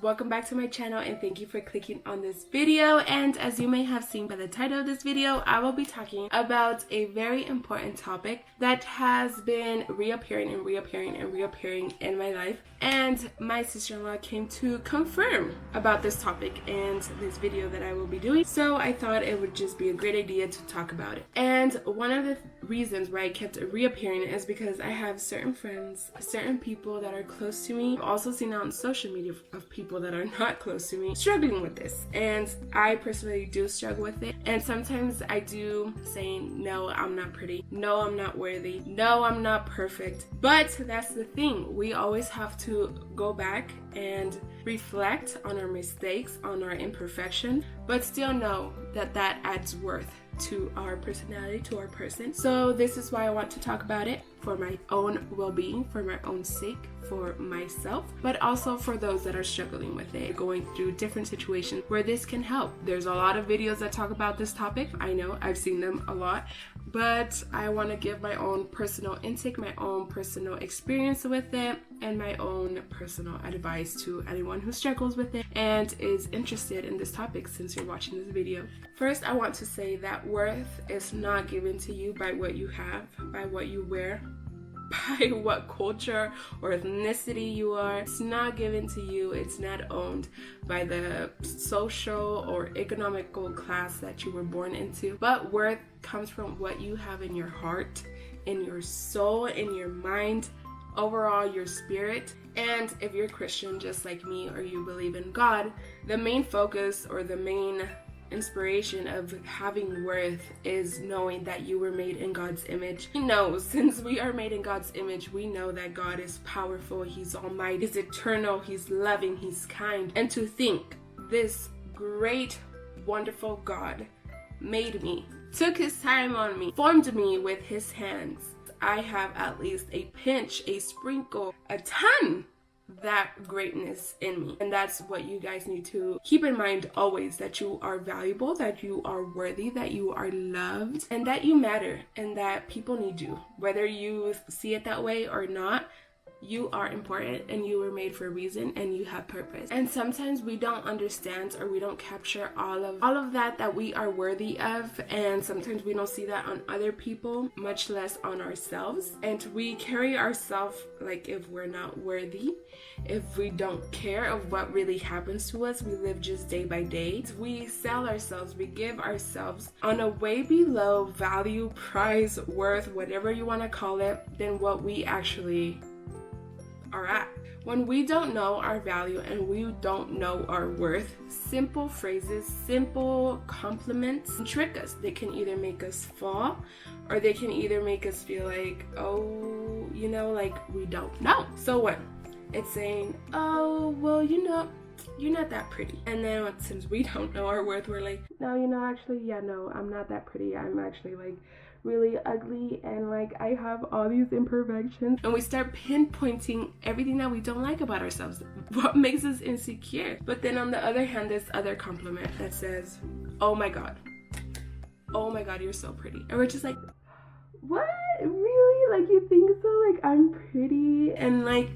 welcome back to my channel and thank you for clicking on this video. And as you may have seen by the title of this video, I will be talking about a very important topic that has been reappearing in my life. And my sister-in-law came to confirm about this topic and this video that I will be doing. So I thought it would just be a great idea to talk about it. And one of the reasons why I kept reappearing is because I have certain friends, certain people that are close to me. I've also seen out on social media of people that are not close to me struggling with this. And I personally do struggle with it. And sometimes I do saying, no, I'm not pretty. No, I'm not worthy. No, I'm not perfect. But that's the thing. We always have to go back and reflect on our mistakes, on our imperfection, but still know that that adds worth to our personality, to our person. So this is why I want to talk about it, for my own well-being, for my own sake, for myself, but also for those that are struggling with it, going through different situations where this can help. There's a lot of videos that talk about this topic. I know, I've seen them a lot, but I want to give my own personal intake, my own personal experience with it, and my own personal advice to anyone who struggles with it and is interested in this topic since you're watching this video. First, I want to say that worth is not given to you by what you have, by what you wear, by what culture or ethnicity you are. It's not given to you. It's not owned by the social or economical class that you were born into. But worth comes from what you have in your heart, in your soul, in your mind, overall your spirit. And if you're Christian just like me, or you believe in God, the main focus or the main inspiration of having worth is knowing that you were made in God's image. We know, since we are made in God's image, we know that God is powerful, He's almighty, He's eternal, He's loving, He's kind. And to think this great, wonderful God made me, took His time on me, formed me with His hands. I have at least a pinch, a sprinkle, a ton that greatness in me. And that's what you guys need to keep in mind always, that you are valuable, that you are worthy, that you are loved, and that you matter, and that people need you. Whether you see it that way or not, you are important and you were made for a reason and you have purpose. And sometimes we don't understand or we don't capture all of that we are worthy of, and sometimes we don't see that on other people, much less on ourselves. And we carry ourselves like if we're not worthy, if we don't care of what really happens to us. We live just day by day. We sell ourselves, we give ourselves on a way below value, price, worth, whatever you want to call it, than what we actually are at. When we don't know our value and we don't know our worth, simple phrases, simple compliments can trick us. They can either make us fall, or they can either make us feel like, oh, you know, like we don't know. So what? It's saying, oh, well, you know, you're not that pretty. And then since we don't know our worth, we're like, no, you know, actually, yeah, no, I'm not that pretty. I'm actually like really ugly, and like I have all these imperfections. And we start pinpointing everything that we don't like about ourselves, what makes us insecure. But then on the other hand, this other compliment that says, oh my god, you're so pretty. And we're just like, what? Really? Like, you think so? Like, I'm pretty? And like,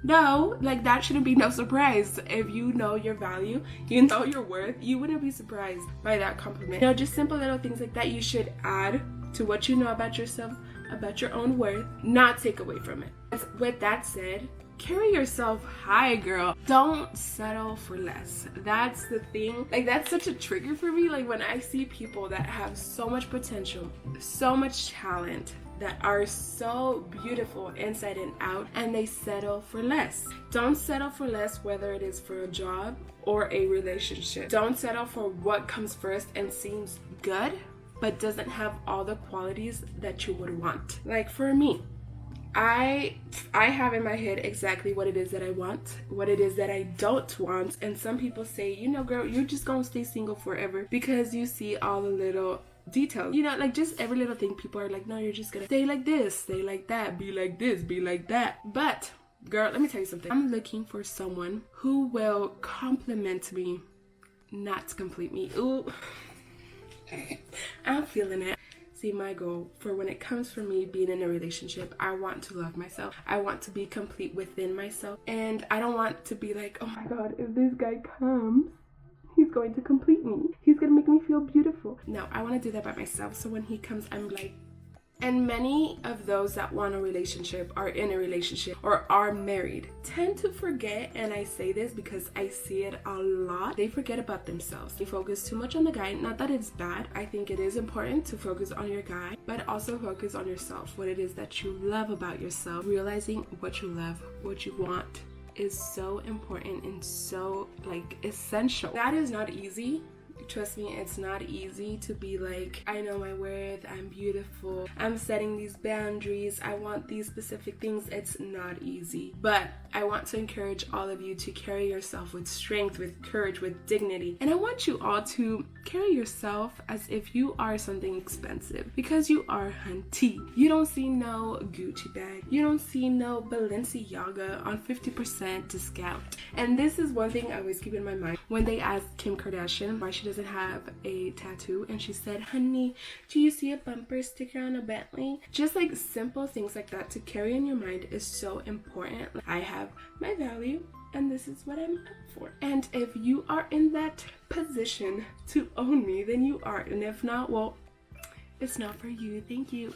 no, like that shouldn't be no surprise. If you know your value, you know your worth, you wouldn't be surprised by that compliment. You know, just simple little things like that you should add to what you know about yourself, about your own worth, not take away from it. With that said, carry yourself high, girl. Don't settle for less. That's the thing. Like, that's such a trigger for me. Like, when I see people that have so much potential, so much talent, that are so beautiful inside and out, and they settle for less. Don't settle for less, whether it is for a job or a relationship. Don't settle for what comes first and seems good, but doesn't have all the qualities that you would want. Like for me, I have in my head exactly what it is that I want, what it is that I don't want. And some people say, you know, girl, you're just gonna stay single forever because you see all the little details, you know, like just every little thing. People are like, no, you're just gonna stay like this, stay like that, be like this, be like that. But girl, let me tell you something. I'm looking for someone who will compliment me, not complete me. Ooh, I'm feeling it. See, my goal for when it comes for me being in a relationship, I want to love myself. I want to be complete within myself. And I don't want to be like, oh my God, if this guy comes, he's going to complete me. He's going to make me feel beautiful. No, I want to do that by myself. So when he comes, I'm like, and many of those that want a relationship, are in a relationship, or are married, tend to forget, and I say this because I see it a lot, they forget about themselves. They focus too much on the guy. Not that it's bad. I think it is important to focus on your guy, but also focus on yourself, what it is that you love about yourself. Realizing what you love, what you want is so important and so essential. That is not easy. Trust me, it's not easy to be like, I know my worth, I'm beautiful, I'm setting these boundaries, I want these specific things. It's not easy. But I want to encourage all of you to carry yourself with strength, with courage, with dignity. And I want you all to carry yourself as if you are something expensive, because you are, hunty. You don't see no Gucci bag. You don't see no Balenciaga on 50% discount. And this is one thing I always keep in my mind. When they asked Kim Kardashian why she doesn't have a tattoo, and she said, honey, do you see a bumper sticker on a Bentley? Just like simple things like that to carry in your mind is so important. I have my value, and this is what I'm up for. And if you are in that position to own me, then you are. And if not, well, it's not for you. Thank you.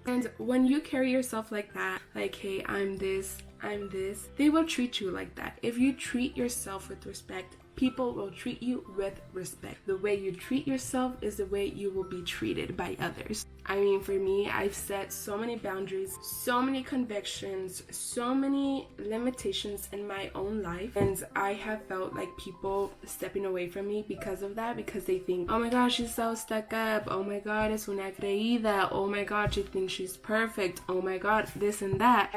And when you carry yourself like that, like, hey, I'm this, they will treat you like that. If you treat yourself with respect, people will treat you with respect. The way you treat yourself is the way you will be treated by others. I mean, for me, I've set so many boundaries, so many convictions, so many limitations in my own life. And I have felt like people stepping away from me because of that, because they think, oh my gosh, she's so stuck up. Oh my God, es una creída. Oh my God, she thinks she's perfect. Oh my God, this and that.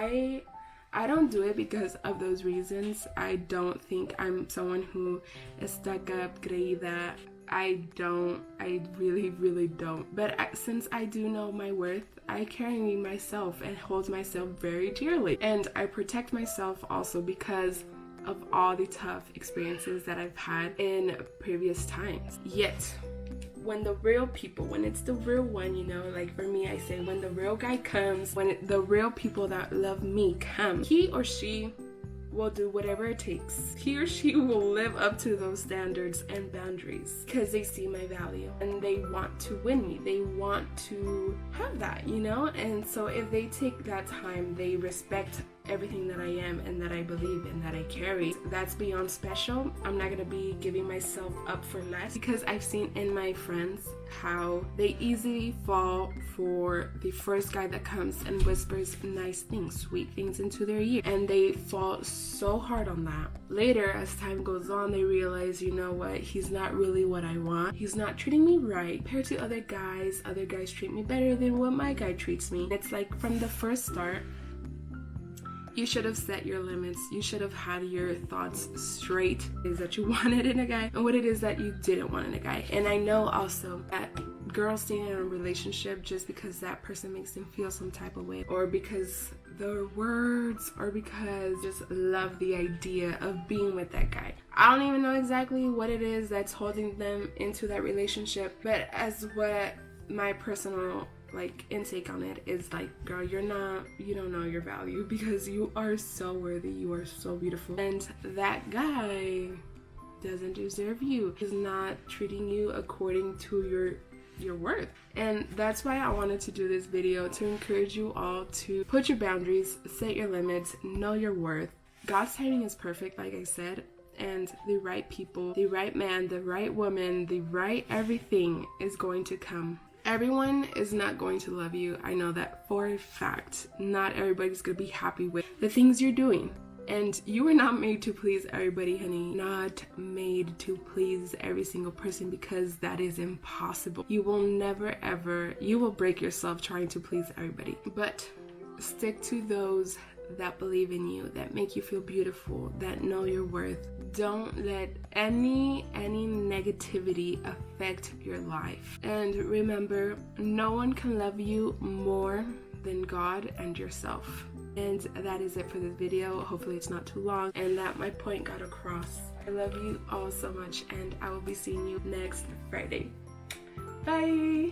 I don't do it because of those reasons. I don't think I'm someone who is stuck up, creída. I really don't. But since I do know my worth, I carry myself and hold myself very dearly. And I protect myself also because of all the tough experiences that I've had in previous times. Yet, when the real people, when it's the real one, you know, like for me, I say when the real guy comes, when the real people that love me come, he or she will do whatever it takes. He or she will live up to those standards and boundaries because they see my value and they want to win me. They want to have that, you know? And so if they take that time, they respect everything that I am and that I believe in, that I carry, that's beyond special. I'm not gonna be giving myself up for less, because I've seen in my friends how they easily fall for the first guy that comes and whispers nice things, sweet things into their ear, and they fall so hard on that. Later, as time goes on, they realize, you know what, he's not really what I want. He's not treating me right compared to other guys treat me better than what my guy treats me. It's like from the first start, you should have set your limits. You should have had your thoughts straight. Is that you wanted in a guy and what it is that you didn't want in a guy. And I know also that girls stay in a relationship just because that person makes them feel some type of way, or because their words, or because just love the idea of being with that guy. I don't even know exactly what it is that's holding them into that relationship, but as what my personal intake on it is like, girl, you don't know your value, because you are so worthy, you are so beautiful, and that guy doesn't deserve you. He's not treating you according to your worth. And that's why I wanted to do this video, to encourage you all to put your boundaries, set your limits, know your worth. God's timing is perfect, like I said, and the right people, the right man, the right woman, the right everything is going to come. Everyone is not going to love you. I know that for a fact. Not everybody's going to be happy with the things you're doing. And you were not made to please everybody, honey. Not made to please every single person, because that is impossible. You will never ever, you will break yourself trying to please everybody. But stick to those that believe in you, that make you feel beautiful, that know your worth. Don't let any negativity affect your life. And remember, no one can love you more than God and yourself. And that is it for this video. Hopefully it's not too long and that my point got across. I love you all so much, and I will be seeing you next Friday. Bye!